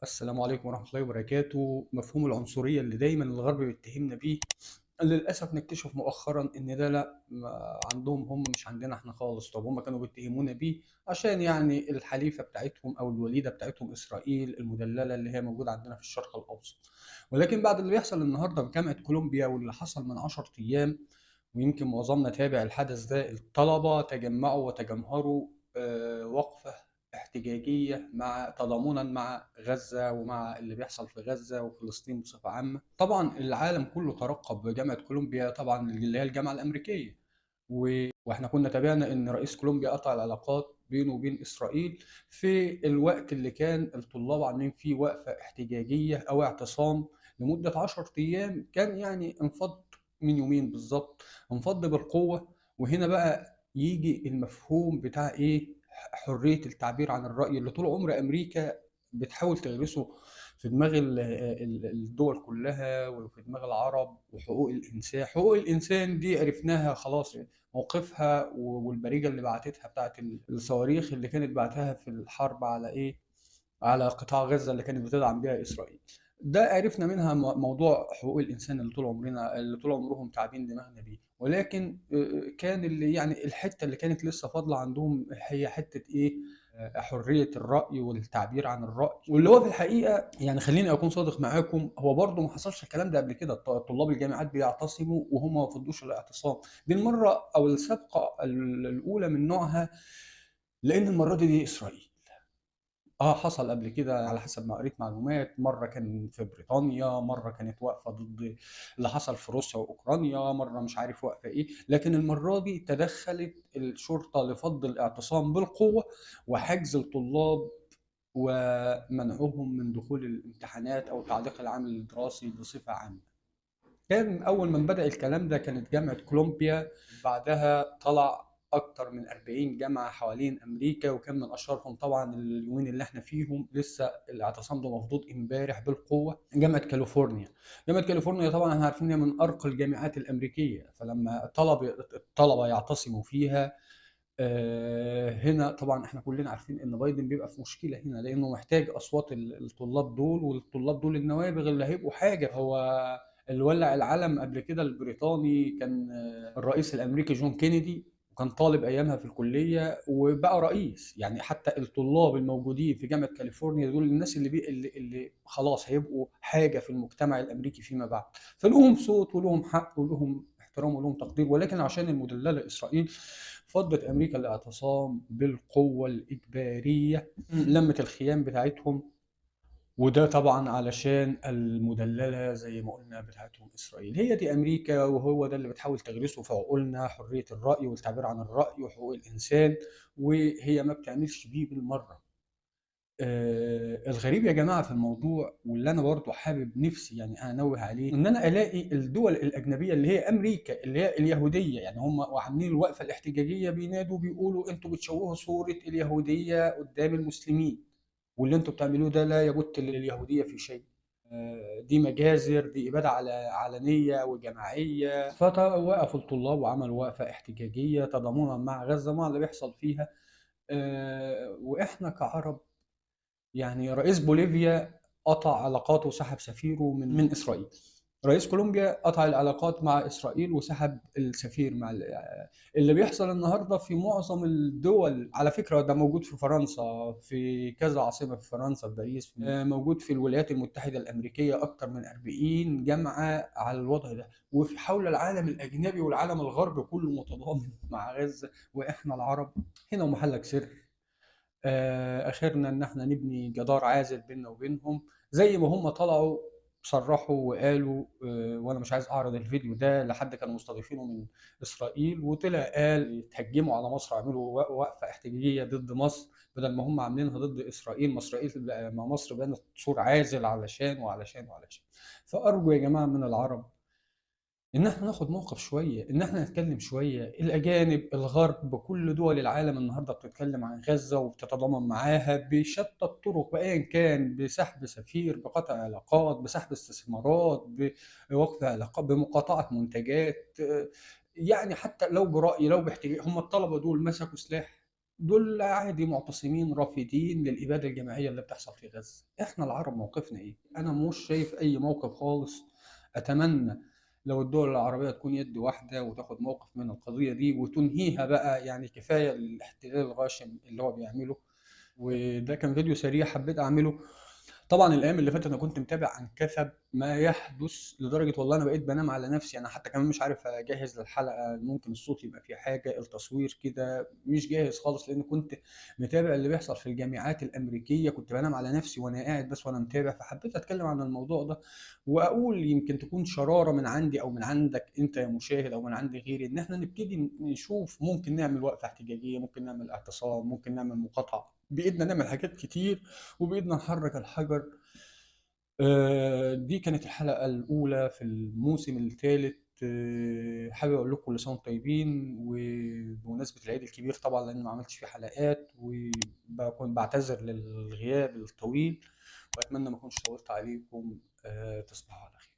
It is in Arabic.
السلام عليكم ورحمة الله وبركاته. مفهوم العنصرية اللي دايما الغرب بيتهمنا بيه، للأسف نكتشف مؤخرا إن ده لأ، عندهم هم مش عندنا إحنا خالص. طب هم كانوا بيتهمونا بيه عشان يعني الحليفة بتاعتهم أو الوليدة بتاعتهم إسرائيل المدللة اللي هي موجودة عندنا في الشرق الأوسط. ولكن بعد اللي بيحصل النهاردة في جامعة كولومبيا واللي حصل من 10 أيام، ويمكن معظمنا تابع الحدث ده، الطلبة تجمعوا وتجمهروا وقفة احتجاجية مع تضامنا مع غزة ومع اللي بيحصل في غزة وفلسطين بصفة عامة. طبعا العالم كله ترقب بجامعة كولومبيا، طبعا اللي هي الجامعة الأمريكية. واحنا كنا تابعنا ان رئيس كولومبيا قطع العلاقات بينه وبين اسرائيل في الوقت اللي كان الطلاب عاملين فيه وقفة احتجاجية او اعتصام لمدة 10 ايام. كان يعني انفض من يومين بالظبط، انفض بالقوة. وهنا بقى يجي المفهوم بتاع ايه؟ حرية التعبير عن الرأي اللي طول عمر امريكا بتحاول تغرسه في دماغ الدول كلها وفي دماغ العرب. وحقوق الإنسان، حقوق الإنسان دي عرفناها خلاص، موقفها والبريجة اللي بعتتها بتاعت الصواريخ اللي كانت بعتها في الحرب على إيه؟ على قطاع غزة اللي كانت بتدعم بيها إسرائيل. ده عرفنا منها موضوع حقوق الإنسان اللي طول عمرهم تعبين دماغنا بيه. ولكن كان اللي يعني الحتة اللي كانت لسه فاضلة عندهم هي حتة إيه؟ حرية الرأي والتعبير عن الرأي. واللي هو في الحقيقة يعني خليني أكون صادق معاكم، هو برضه ما حصلش الكلام ده قبل كده. طلاب الجامعات بيعتصموا وهم ما فضوش الاعتصام. دي المرة أو السابقة الأولى من نوعها، لأن المرة دي إسرائيل. حصل قبل كده على حسب ما قريت معلومات، مرة كان في بريطانيا، مرة كانت واقفة ضد اللي حصل في روسيا وأوكرانيا، مرة مش عارف واقفة إيه. لكن المرة دي تدخلت الشرطة لفض الاعتصام بالقوة وحجز الطلاب ومنعهم من دخول الامتحانات أو تعليق العمل الدراسي بصفة عامة. كان أول ما بدأ الكلام ده كانت جامعة كولومبيا، بعدها طلع أكتر من 40 جامعة حوالين أمريكا، وكان من أشهرهم طبعا اليومين اللي احنا فيهم لسه الاعتصام ده مفضوض امبارح بالقوة، جامعة كاليفورنيا. جامعة كاليفورنيا طبعا احنا عارفين هي من أرقى الجامعات الأمريكية، فلما الطلبة يعتصموا فيها، هنا طبعا احنا كلنا عارفين ان بايدن بيبقى في مشكله هنا، لانه محتاج اصوات الطلاب دول، والطلاب دول النوابغ اللي هيبقوا حاجه. هو اللي ولع العلم قبل كده البريطاني كان الرئيس الامريكي جون كينيدي، وكان طالب ايامها في الكليه وبقى رئيس. يعني حتى الطلاب الموجودين في جامعه كاليفورنيا دول الناس اللي خلاص هيبقوا حاجه في المجتمع الامريكي فيما بعد، فلهم صوت ولهم حق ولهم احترام ولهم تقدير. ولكن عشان المدلله اسرائيل، فضت امريكا الاعتصام بالقوه الاجباريه، لمت الخيام بتاعتهم. وده طبعا علشان المدلله زي ما قلنا بتاعتهم اسرائيل. هي دي امريكا، وهو ده اللي بتحاول تغرسه في عقولنا، حريه الراي والتعبير عن الراي وحقوق الانسان، وهي ما بتعملش بيه بالمره. الغريب يا جماعة في الموضوع، واللي أنا برضه حابب نفسي يعني أنوه عليه، إن أنا ألاقي الدول الأجنبية اللي هي أمريكا اللي هي اليهودية، يعني هم وعاملين الوقفة الاحتجاجية بينادوا بيقولوا أنتوا بتشوهوا صورة اليهودية قدام المسلمين، واللي أنتوا بتعملوه ده لا يبت لليهودية في شيء. دي مجازر، دي إبادة علنية وجماعية. فوقفوا الطلاب وعملوا وقفة احتجاجية تضامنا مع غزة مع اللي بيحصل فيها. وإحنا كعرب، يعني رئيس بوليفيا قطع علاقاته وسحب سفيره من اسرائيل. رئيس كولومبيا قطع العلاقات مع اسرائيل وسحب السفير مع اللي بيحصل النهارده في معظم الدول. على فكره ده موجود في فرنسا، في كذا عاصمه في فرنسا، في باريس، موجود في الولايات المتحده الامريكيه اكثر من 40 جامعه على الوضع ده. وفي حول العالم الاجنبي والعالم الغربي كله متضامن مع غزه. واحنا العرب هنا ومحلك سر، اخرنا ان احنا نبني جدار عازل بيننا وبينهم. زي ما هم طلعوا صرحوا وقالوا، وانا مش عايز اعرض الفيديو ده لحد كانوا مستضيفينه من اسرائيل، وطلع قال تهجموا على مصر، اعملوا وقفه احتجاجيه ضد مصر بدل ما هم عاملينها ضد اسرائيل. مع مصر بنت سور عازل علشان وعلشان وعلشان. فارجو يا جماعه من العرب ان احنا ناخد موقف شويه، ان احنا نتكلم شويه. الاجانب، الغرب، بكل دول العالم النهارده بتتكلم عن غزه وبتتضامن معاها بشتى الطرق، بايا كان، بسحب سفير، بقطع علاقات، بسحب استثمارات، بوقف علاقات، بمقاطعه منتجات. يعني حتى لو برايي، لو باحتجاج، هم الطلبه دول مسكوا سلاح؟ دول عادي معتصمين رافضين للإبادة الجماعية اللي بتحصل في غزة. إحنا العرب موقفنا إيه؟ أنا مش شايف أي موقف خالص. أتمنى لو الدول العربية تكون يد واحدة وتاخد موقف من القضية دي وتنهيها بقى، يعني كفاية الاحتلال الغاشم اللي هو بيعمله. وده كان فيديو سريع حبيت أعمله. طبعا الايام اللي فاتت انا كنت متابع عن كثب ما يحدث، لدرجه والله انا بقيت بنام على نفسي. انا حتى كمان مش عارف اجهز للحلقه، ممكن الصوت يبقى فيه حاجه، التصوير كده مش جاهز خالص، لان كنت متابع اللي بيحصل في الجامعات الامريكيه. كنت بنام على نفسي وانا قاعد بس وانا متابع، فحبيت اتكلم عن الموضوع ده واقول يمكن تكون شراره من عندي او من عندك انت يا مشاهد او من عند غيري، ان احنا نبتدي نشوف ممكن نعمل وقفه احتجاجيه، ممكن نعمل اعتصام، ممكن نعمل مقاطعه، بايدنا نعمل حاجات كتير وبإيدنا نحرك الحجر. دي كانت الحلقة الأولى في الموسم الثالث. حابب أقول لكم كل سنة وانتم طيبين، وبمناسبة العيد الكبير طبعا لأن ما عملتش فيه حلقات، وبكون بعتذر للغياب الطويل، وأتمنى ما أكونش طولت عليكم. تصبحوا على خير.